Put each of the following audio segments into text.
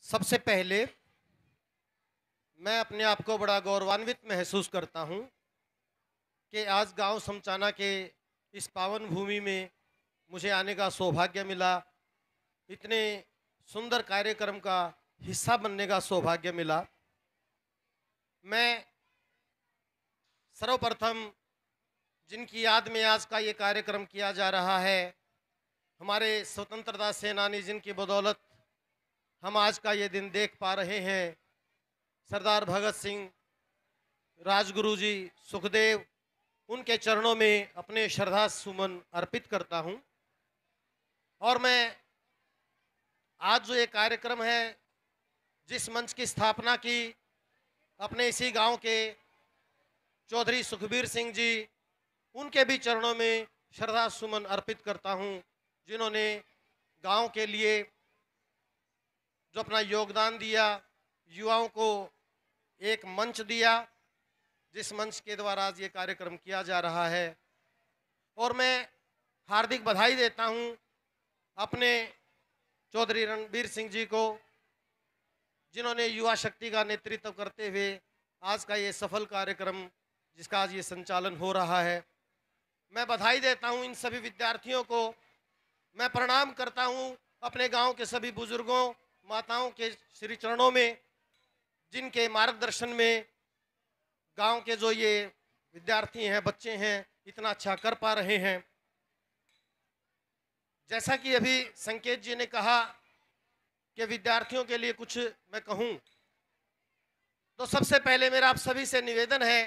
सबसे पहले मैं अपने आप को बड़ा गौरवान्वित महसूस करता हूँ कि आज गांव समचाना के इस पावन भूमि में मुझे आने का सौभाग्य मिला। इतने सुंदर कार्यक्रम का हिस्सा बनने का सौभाग्य मिला। मैं सर्वप्रथम जिनकी याद में आज का ये कार्यक्रम किया जा रहा है, हमारे स्वतंत्रता सेनानी जिनकी बदौलत हम आज का ये दिन देख पा रहे हैं, सरदार भगत सिंह, राजगुरु जी, सुखदेव, उनके चरणों में अपने श्रद्धा सुमन अर्पित करता हूं। और मैं आज जो ये कार्यक्रम है, जिस मंच की स्थापना की, अपने इसी गांव के चौधरी सुखबीर सिंह जी, उनके भी चरणों में श्रद्धा सुमन अर्पित करता हूं, जिन्होंने गांव के लिए जो अपना योगदान दिया, युवाओं को एक मंच दिया, जिस मंच के द्वारा आज ये कार्यक्रम किया जा रहा है। और मैं हार्दिक बधाई देता हूं अपने चौधरी रणबीर सिंह जी को, जिन्होंने युवा शक्ति का नेतृत्व करते हुए आज का ये सफल कार्यक्रम जिसका आज ये संचालन हो रहा है, मैं बधाई देता हूं इन सभी विद्यार्थियों को। मैं प्रणाम करता हूं अपने गांव के सभी बुजुर्गों, माताओं के श्री चरणों में, जिनके मार्गदर्शन में गांव के जो ये विद्यार्थी हैं, बच्चे हैं, इतना अच्छा कर पा रहे हैं। जैसा कि अभी संकेत जी ने कहा कि विद्यार्थियों के लिए कुछ मैं कहूं, तो सबसे पहले मेरा आप सभी से निवेदन है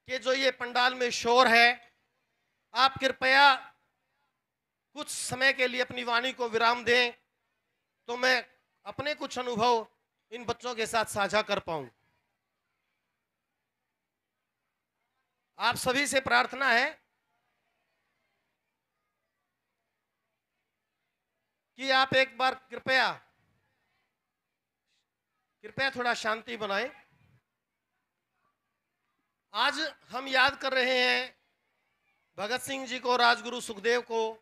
कि जो ये पंडाल में शोर है, आप कृपया कुछ समय के लिए अपनी वाणी को विराम दें, तो मैं अपने कुछ अनुभव इन बच्चों के साथ साझा कर पाऊं। आप सभी से प्रार्थना है कि आप एक बार कृपया थोड़ा शांति बनाएं। आज हम याद कर रहे हैं भगत सिंह जी को, राजगुरु सुखदेव को।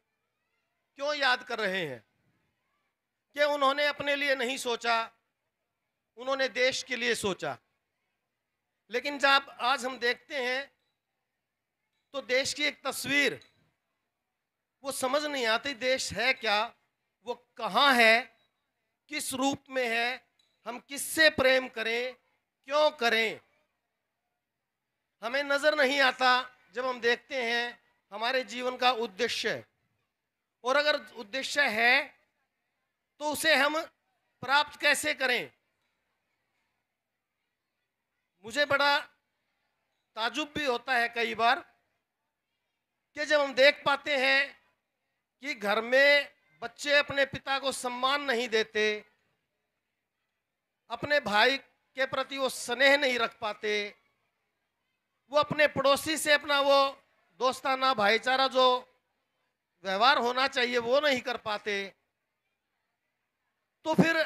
क्यों याद कर रहे हैं? कि उन्होंने अपने लिए नहीं सोचा, उन्होंने देश के लिए सोचा। लेकिन जब आज हम देखते हैं तो देश की एक तस्वीर वो समझ नहीं आती, देश है क्या, वो कहाँ है, किस रूप में है, हम किससे प्रेम करें, क्यों करें, हमें नजर नहीं आता। जब हम देखते हैं हमारे जीवन का उद्देश्य, और अगर उद्देश्य है तो उसे हम प्राप्त कैसे करें। मुझे बड़ा ताजुब भी होता है कई बार कि जब हम देख पाते हैं कि घर में बच्चे अपने पिता को सम्मान नहीं देते, अपने भाई के प्रति वो स्नेह नहीं रख पाते, वो अपने पड़ोसी से अपना वो दोस्ताना भाईचारा जो व्यवहार होना चाहिए वो नहीं कर पाते, तो फिर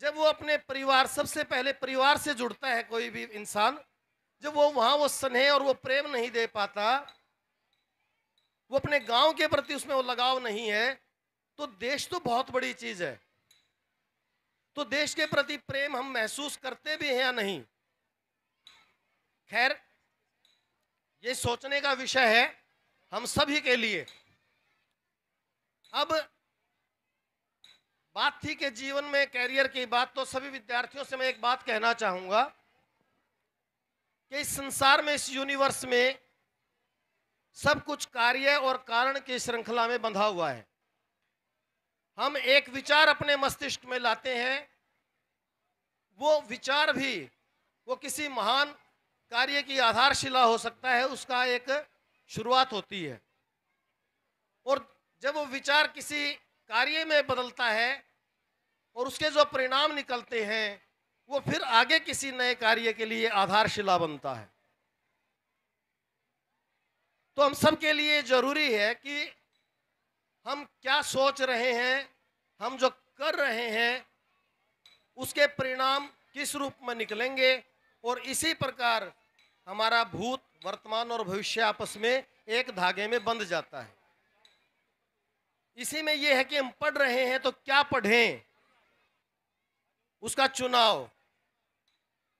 जब वो अपने परिवार, सबसे पहले परिवार से जुड़ता है कोई भी इंसान, जब वो वहां वो स्नेह और वो प्रेम नहीं दे पाता, वो अपने गांव के प्रति उसमें वो लगाव नहीं है, तो देश तो बहुत बड़ी चीज है। तो देश के प्रति प्रेम हम महसूस करते भी हैं या नहीं? खैर, ये सोचने का विषय है हम सभी के लिए। अब बात थी कि जीवन में कैरियर की बात, तो सभी विद्यार्थियों से मैं एक बात कहना चाहूंगा कि इस संसार में, इस यूनिवर्स में सब कुछ कार्य और कारण की श्रृंखला में बंधा हुआ है। हम एक विचार अपने मस्तिष्क में लाते हैं, वो विचार भी वो किसी महान कार्य की आधारशिला हो सकता है, उसका एक शुरुआत होती है। और जब वो विचार किसी कार्य में बदलता है और उसके जो परिणाम निकलते हैं, वो फिर आगे किसी नए कार्य के लिए आधारशिला बनता है। तो हम सब के लिए जरूरी है कि हम क्या सोच रहे हैं, हम जो कर रहे हैं उसके परिणाम किस रूप में निकलेंगे, और इसी प्रकार हमारा भूत, वर्तमान और भविष्य आपस में एक धागे में बंध जाता है। इसी में यह है कि हम पढ़ रहे हैं तो क्या पढ़ें, उसका चुनाव,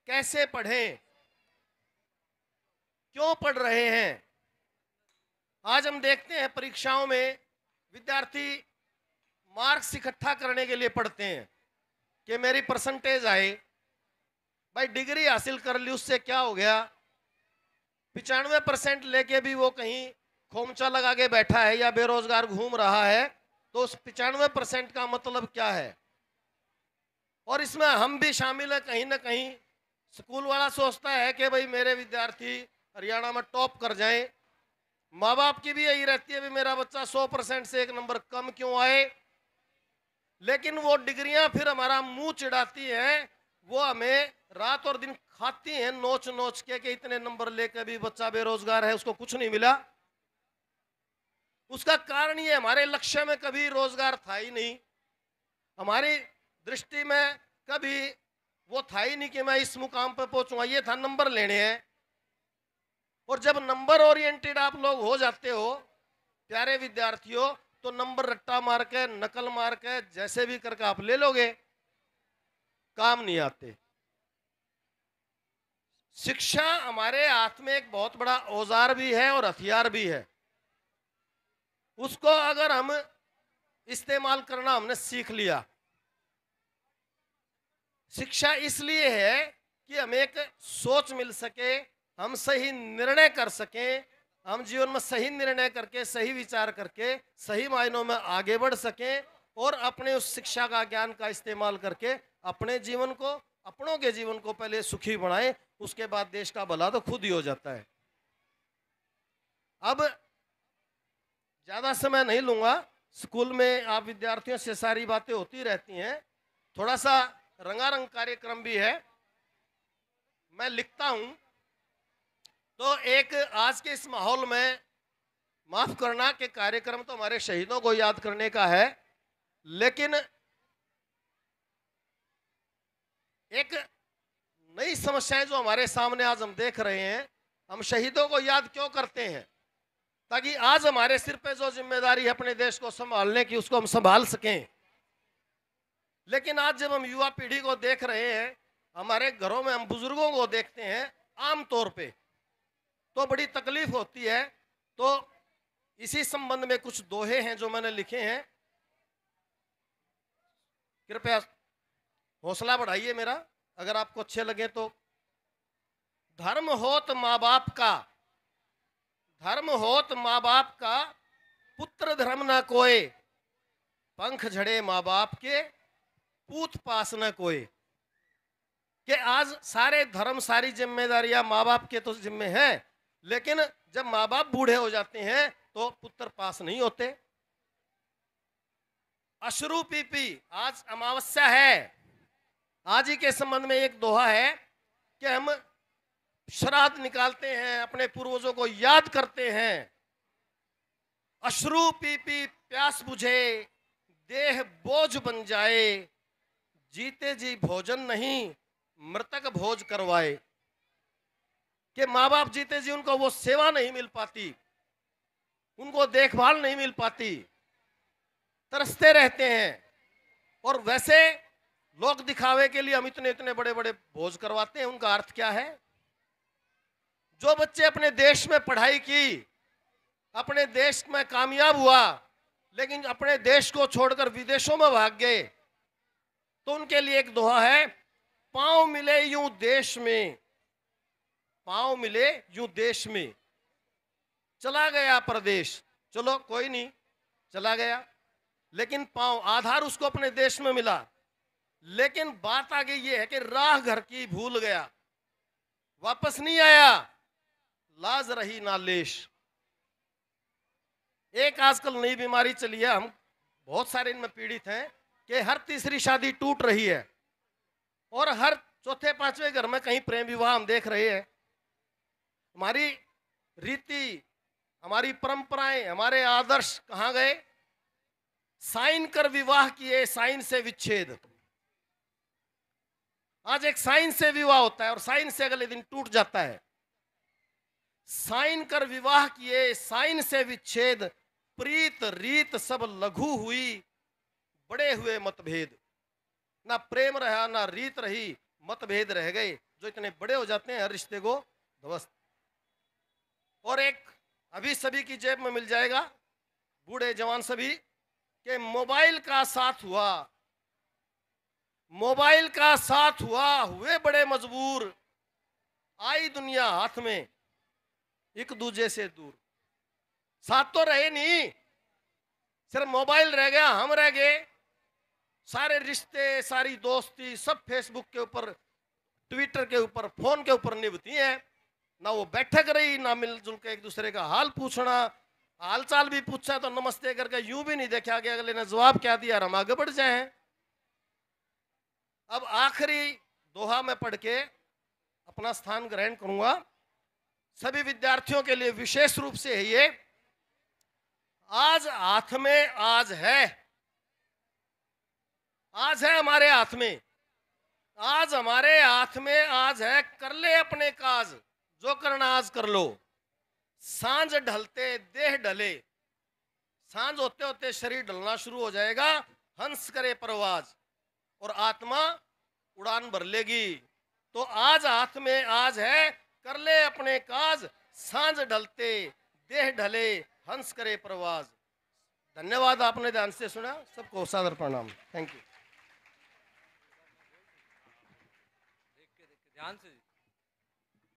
कैसे पढ़ें, क्यों पढ़ रहे हैं। आज हम देखते हैं परीक्षाओं में विद्यार्थी मार्क्स इकट्ठा करने के लिए पढ़ते हैं कि मेरी परसेंटेज आए। भाई डिग्री हासिल कर ली, उससे क्या हो गया। 95% लेके भी वो कहीं खोमचा लगा के बैठा है या बेरोजगार घूम रहा है, तो उस 95% का मतलब क्या है। और इसमें हम भी शामिल है कहीं ना कहीं। स्कूल वाला सोचता है कि भाई मेरे विद्यार्थी हरियाणा में टॉप कर जाएं, माँ बाप की भी यही रहती है भी मेरा बच्चा 100% से एक नंबर कम क्यों आए। लेकिन वो डिग्रियां फिर हमारा मुंह चिढ़ाती हैं, वो हमें रात और दिन खाती हैं नोच नोच के कि इतने नंबर लेकर भी बच्चा बेरोजगार है, उसको कुछ नहीं मिला। उसका कारण ये हमारे लक्ष्य में कभी रोजगार था ही नहीं, हमारी दृष्टि में कभी वो था ही नहीं कि मैं इस मुकाम पर पहुंचूंगा। ये था नंबर लेने हैं। और जब नंबर ओरिएंटेड आप लोग हो जाते हो प्यारे विद्यार्थियों, तो नंबर रट्टा मार के, नकल मार के, जैसे भी करके आप ले लोगे, काम नहीं आते। शिक्षा हमारे हाथ में एक बहुत बड़ा औजार भी है और हथियार भी है। उसको अगर हम इस्तेमाल करना हमने सीख लिया। शिक्षा इसलिए है कि हमें एक सोच मिल सके, हम सही निर्णय कर सकें, हम जीवन में सही निर्णय करके, सही विचार करके, सही मायनों में आगे बढ़ सकें और अपने उस शिक्षा का, ज्ञान का इस्तेमाल करके अपने जीवन को, अपनों के जीवन को पहले सुखी बनाएं, उसके बाद देश का भला तो खुद ही हो जाता है। अब ज्यादा समय नहीं लूंगा, स्कूल में आप विद्यार्थियों से सारी बातें होती रहती हैं, थोड़ा सा रंगारंग कार्यक्रम भी है। मैं लिखता हूं तो एक आज के इस माहौल में, माफ करना कि कार्यक्रम तो हमारे शहीदों को याद करने का है, लेकिन एक नई समस्याएं जो हमारे सामने आज हम देख रहे हैं। हम शहीदों को याद क्यों करते हैं, ताकि आज हमारे सिर पे जो जिम्मेदारी है अपने देश को संभालने की, उसको हम संभाल सकें। लेकिन आज जब हम युवा पीढ़ी को देख रहे हैं, हमारे घरों में हम बुजुर्गों को देखते हैं आमतौर पे, तो बड़ी तकलीफ होती है। तो इसी संबंध में कुछ दोहे हैं जो मैंने लिखे हैं, कृपया हौसला बढ़ाइए मेरा, अगर आपको अच्छे लगे तो। धर्म होत माँ बाप का, धर्म होत माँ बाप का, पुत्र धर्म न कोय, पंख झड़े माँ बाप के, पूत पास न कोय। कि आज सारे धर्म, सारी जिम्मेदारियां माँ बाप के तो जिम्मे हैं, लेकिन जब माँ बाप बूढ़े हो जाते हैं तो पुत्र पास नहीं होते। अश्रु पीपी, आज अमावस्या है, आज ही के संबंध में एक दोहा है कि हम श्राद्ध निकालते हैं, अपने पूर्वजों को याद करते हैं। अश्रु पीपी प्यास बुझे, देह बोझ बन जाए, जीते जी भोजन नहीं, मृतक भोज करवाए। कि माँ बाप जीते जी उनको वो सेवा नहीं मिल पाती, उनको देखभाल नहीं मिल पाती, तरसते रहते हैं। और वैसे लोग दिखावे के लिए हम इतने इतने बड़े बड़े भोज करवाते हैं। उनका अर्थ क्या है। जो बच्चे अपने देश में पढ़ाई की, अपने देश में कामयाब हुआ, लेकिन अपने देश को छोड़कर विदेशों में भाग गए, तो उनके लिए एक दोहा है, पांव मिले यूं देश में, पांव मिले यूं देश में, चला गया परदेश। चलो कोई नहीं, चला गया, लेकिन पांव, आधार उसको अपने देश में मिला। लेकिन बात आगे ये है कि राह घर की भूल गया, वापस नहीं आया, लाज रही ना लेश। एक आजकल नई बीमारी चली है, हम बहुत सारे इनमें पीड़ित हैं, कि हर तीसरी शादी टूट रही है और हर चौथे पांचवें घर में कहीं प्रेम विवाह हम देख रहे हैं। हमारी रीति, हमारी परंपराएं, हमारे आदर्श कहां गए। साइन कर विवाह किए, साइन से विच्छेद। आज एक साइन से विवाह होता है और साइन से अगले दिन टूट जाता है। साइन कर विवाह किए, साइन से विच्छेद, प्रीत रीत सब लघु हुई, बड़े हुए मतभेद। ना प्रेम रहा, ना रीत रही, मतभेद रह गए, जो इतने बड़े हो जाते हैं हर रिश्ते को ध्वस्त। और एक अभी सभी की जेब में मिल जाएगा, बूढ़े जवान सभी, के मोबाइल का साथ हुआ, मोबाइल का साथ हुआ, हुए बड़े मजबूर, आई दुनिया हाथ में एक दूजे से दूर। साथ तो रहे नहीं, सिर्फ मोबाइल रह गया, हम रह गए। सारे रिश्ते, सारी दोस्ती सब फेसबुक के ऊपर, ट्विटर के ऊपर, फोन के ऊपर निभती है। ना वो बैठक रही, ना मिलजुल के एक दूसरे का हाल पूछना, हालचाल भी पूछा तो नमस्ते करके यूं भी नहीं देखा कि अगले ने जवाब क्या दिया, हम आगे बढ़ जाए। अब आखिरी दोहा में पढ़ के अपना स्थान ग्रहण करूंगा। सभी विद्यार्थियों के लिए विशेष रूप से है ये, आज हाथ में आज है, आज है हमारे हाथ में, आज हमारे हाथ में आज है, कर ले अपने काज, जो करना आज कर लो। सांझ ढलते देह ढले, सांझ होते होते शरीर ढलना शुरू हो जाएगा, हंस करे परवाज और आत्मा उड़ान भर लेगी। तो आज हाथ में आज है, कर ले अपने काज, सांझ ढलते देह ढले, हंस करे परवाज। धन्यवाद, आपने ध्यान से सुना, सबको सादर प्रणाम। Thank you. ध्यान से